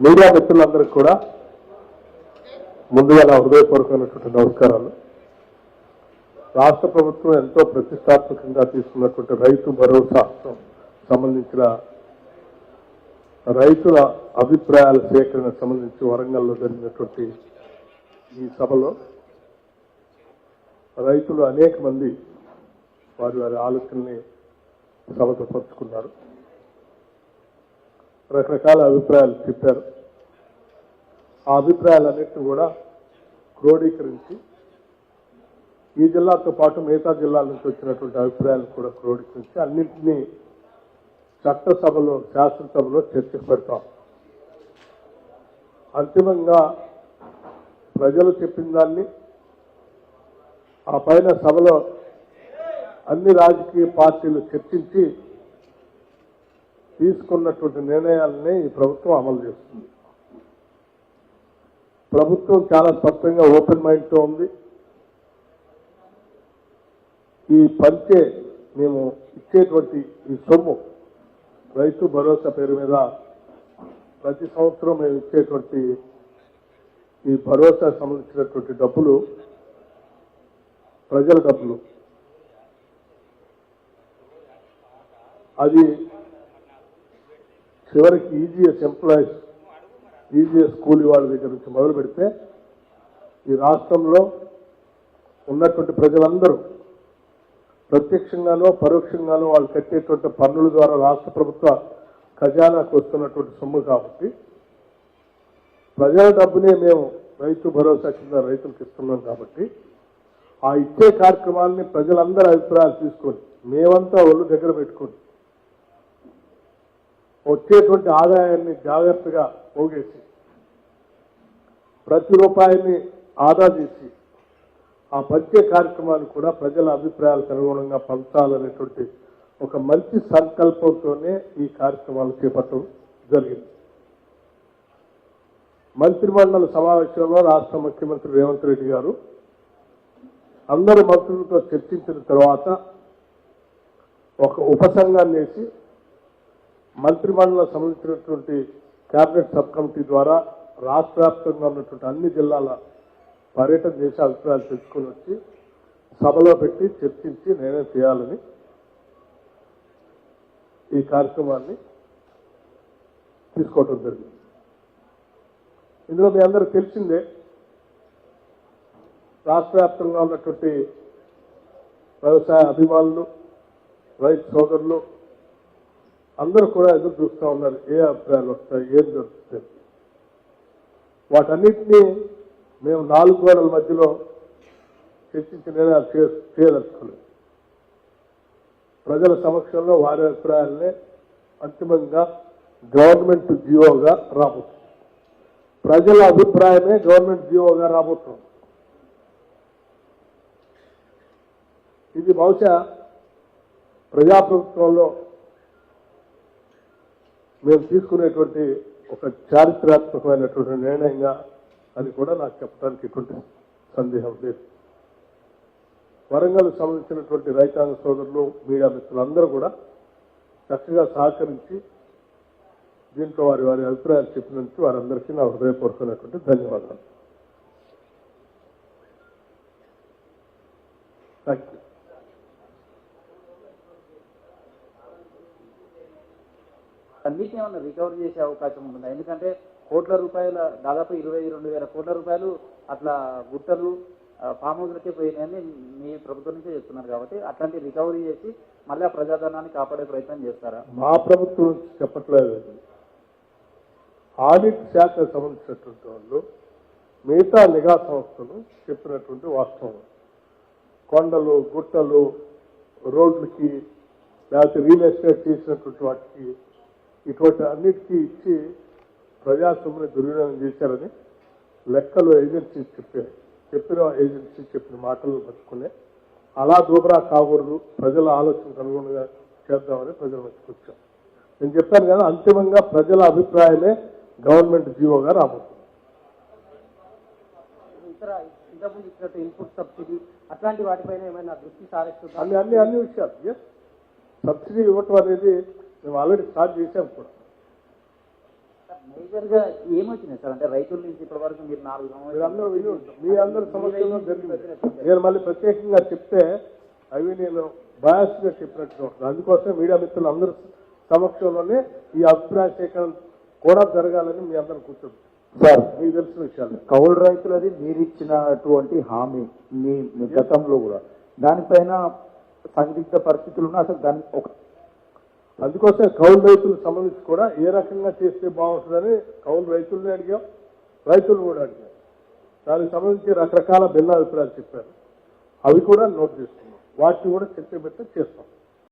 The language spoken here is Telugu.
మీడియా మిత్రులందరికీ కూడా ముందుగా నా హృదయపూర్వకమైనటువంటి నమస్కారాలు. రాష్ట్ర ప్రభుత్వం ఎంతో ప్రతిష్టాత్మకంగా తీసుకున్నటువంటి రైతు భరోసా సంబంధించిన రైతుల అభిప్రాయాల సేకరణ సంబంధించి వరంగల్లో జరిగినటువంటి ఈ సభలో రైతులు అనేక మంది వారి ఆలోచనల్ని సభతో పంచుకున్నారు. రకరకాల అభిప్రాయాలు చెప్పారు. ఆ అభిప్రాయాలన్నింటినీ కూడా క్రోడీకరించి ఈ జిల్లాతో పాటు మిగతా జిల్లాల నుంచి వచ్చినటువంటి అభిప్రాయాలను కూడా క్రోడీకరించి అన్నింటినీ చట్టసభలో శాసనసభలో చర్చకు పెడతాం. అంతిమంగా ప్రజలు చెప్పిన దాన్ని ఆ పైన సభలో అన్ని రాజకీయ పార్టీలు చర్చించి తీసుకున్నటువంటి నిర్ణయాలని ఈ ప్రభుత్వం అమలు చేస్తుంది. ప్రభుత్వం చాలా స్పష్టంగా ఓపెన్ మైండ్తో ఉంది. ఈ పంచే మేము ఇచ్చేటువంటి ఈ సొమ్ము రైతు భరోసా పేరు మీద ప్రతి సంవత్సరం మేము ఇచ్చేటువంటి ఈ భరోసా సంబంధించినటువంటి డబ్బులు ప్రజల డబ్బులు. అది చివరికి ఈజీఎస్ ఎంప్లాయీస్, ఈజీఎస్ కూలీ వాళ్ళ దగ్గర నుంచి మొదలు పెడితే ఈ రాష్ట్రంలో ఉన్నటువంటి ప్రజలందరూ ప్రత్యక్షంగానో పరోక్షంగానో వాళ్ళు కట్టేటువంటి పన్నుల ద్వారా రాష్ట్ర ప్రభుత్వ ఖజానాకు వస్తున్నటువంటి సొమ్ము కాబట్టి ప్రజల డబ్బునే మేము రైతు భరోసా కింద రైతులకు ఇస్తున్నాం. కాబట్టి ఆ ఇచ్చే కార్యక్రమాన్ని ప్రజలందరూ అభిప్రాయాలు తీసుకొని మేమంతా ఒళ్ళు దగ్గర పెట్టుకొని వచ్చేటువంటి ఆదాయాన్ని జాగ్రత్తగా పోగేసి ప్రతి రూపాయిని ఆదా చేసి ఆ పంచే కార్యక్రమాన్ని కూడా ప్రజల అభిప్రాయాలకు అనుగుణంగా పంచాలనేటువంటి ఒక మంచి సంకల్పంతోనే ఈ కార్యక్రమాలు చేపట్టడం జరిగింది. మంత్రిమండలి సమావేశంలో రాష్ట్ర ముఖ్యమంత్రి రేవంత్ రెడ్డి గారు అందరు మంత్రులతో చర్చించిన తర్వాత ఒక ఉపసంఘాన్ని వేసి మంత్రిమండలికి సంబంధించినటువంటి కేబినెట్ సబ్ కమిటీ ద్వారా రాష్ట్ర వ్యాప్తంగా ఉన్నటువంటి అన్ని జిల్లాల పర్యటన చేసి అభిప్రాయాలు తెలుసుకొని వచ్చి సభలో పెట్టి చర్చించి నిర్ణయం చేయాలని ఈ కార్యక్రమాన్ని తీసుకోవటం జరిగింది. ఇందులో మీ అందరూ తెలిసిందే, రాష్ట్ర వ్యాప్తంగా ఉన్నటువంటి వ్యవసాయ అభిమానులు, రైతు సోదరులు అందరూ కూడా ఎదురు చూస్తూ ఉన్నారు. ఏ అభిప్రాయాలు వస్తాయి, ఏం జరుగుతుంది. వాటన్నిటినీ మేము 4 గోడల మధ్యలో చర్చించి నిర్ణయాలు చేయదలుచుకోలేదు. ప్రజల సమక్షంలో వారి అభిప్రాయాలనే అంతిమంగా గవర్నమెంట్ జీవోగా రాబోతుంది. ప్రజల అభిప్రాయమే గవర్నమెంట్ జీవోగా రాబోతుంది. ఇది బహుశా ప్రజాప్రభుత్వంలో మేము తీసుకునేటువంటి ఒక చారిత్రాత్మకమైనటువంటి నిర్ణయంగా అని కూడా నాకు చెప్పడానికి ఎటువంటి సందేహం లేదు. వరంగల్ సంబంధించినటువంటి రైతాంగ సోదరులు, మీడియా మిత్రులందరూ కూడా చక్కగా సహకరించి దీంట్లో వారి అభిప్రాయాలు చెప్పినందుకు వారందరికీ నా హృదయపూర్వకమైనటువంటి ధన్యవాదాలు. Thank you. అన్నిటిని ఏమన్నా రికవరీ చేసే అవకాశం ఉంటుందా? ఎందుకంటే కోట్ల రూపాయల దాదాపు 22,000 కోట్ల రూపాయలు అట్లా గుట్టలు ఫామ్ హౌస్లకే పోయినాయని మీ ప్రభుత్వం నుంచే చెప్తున్నారు. కాబట్టి అట్లాంటి రికవరీ చేసి మళ్ళీ ఆ ప్రజాధనాన్ని కాపాడే ప్రయత్నం చేస్తారా? మా ప్రభుత్వం చెప్పట్లేదు. ఆడిట్ శాఖకు సంబంధించినటువంటి వాళ్ళు మిగతా నిఘా సంస్థలు చెప్పినటువంటి వాస్తవం. కొండలు, గుట్టలు, రోడ్లకి లేకపోతే రియల్ ఎస్టేట్ చేసినటువంటి వాటికి ఇటువంటి అన్నిటికీ ఇచ్చి ప్రజాస్వామ్యాన్ని దుర్వినియోగం చేశారని లెక్కలు ఏజెన్సీ చెప్పిన ఏజెన్సీ చెప్పిన మాటలు పట్టుకునే అలా దూబరా కాకూడదు, ప్రజల ఆలోచనకు అనుగుణంగా చేద్దామని ప్రజల మధ్యకి వచ్చాం. నేను చెప్పాను కదా, అంతిమంగా ప్రజల అభిప్రాయమే గవర్నమెంట్ జీవోగా రాబోతుంది. ఇంతకుముందు ఇచ్చినట్టు ఇన్పుట్ సబ్సిడీ అట్లాంటి వాటిపైన ఏమైనా దృష్టి సారిస్తుంది? అన్ని విషయాలు సబ్సిడీ ఇవ్వటం అనేది మేము ఆల్రెడీ స్టార్ట్ చేశాం కూడా. మేజర్ గా ఏమొచ్చినాయి సార్? అంటే రైతుల నుంచి ఇప్పటి వరకు మీరు 4 మీరందరూ విని సంవత్సరాలు ఉంటారు. మీ అందరి సమక్షంలో జరిగింది. నేను మళ్ళీ ప్రత్యేకంగా చెప్తే అవి నేను బయాస్ గా చెప్పినట్టుగా ఉంటుంది. అందుకోసం మీడియా మిత్రులు అందరి సమక్షంలోనే ఈ అభిప్రాయ సేకరణ కూడా జరగాలని మీ అందరూ కూర్చోండి. సార్, మీకు తెలిసిన విషయాలు కౌలు రైతులది మీరు ఇచ్చినటువంటి హామీ మీ గతంలో కూడా దానిపైన సందిగ్ధ పరిస్థితులు ఉన్నాయి. అసలు దాని ఒక అందుకోసం కౌలు రైతులకు సంబంధించి కూడా ఏ రకంగా చేస్తే బాగుంటుందని కౌలు రైతుల్ని అడిగాం, రైతులు కూడా అడిగాం. దానికి సంబంధించి రకరకాల భిన్నాభిప్రాయాలు చెప్పారు. అవి కూడా నోట్ చేసుకున్నాం. వాటిని కూడా చర్చ పెట్టి చేస్తాం.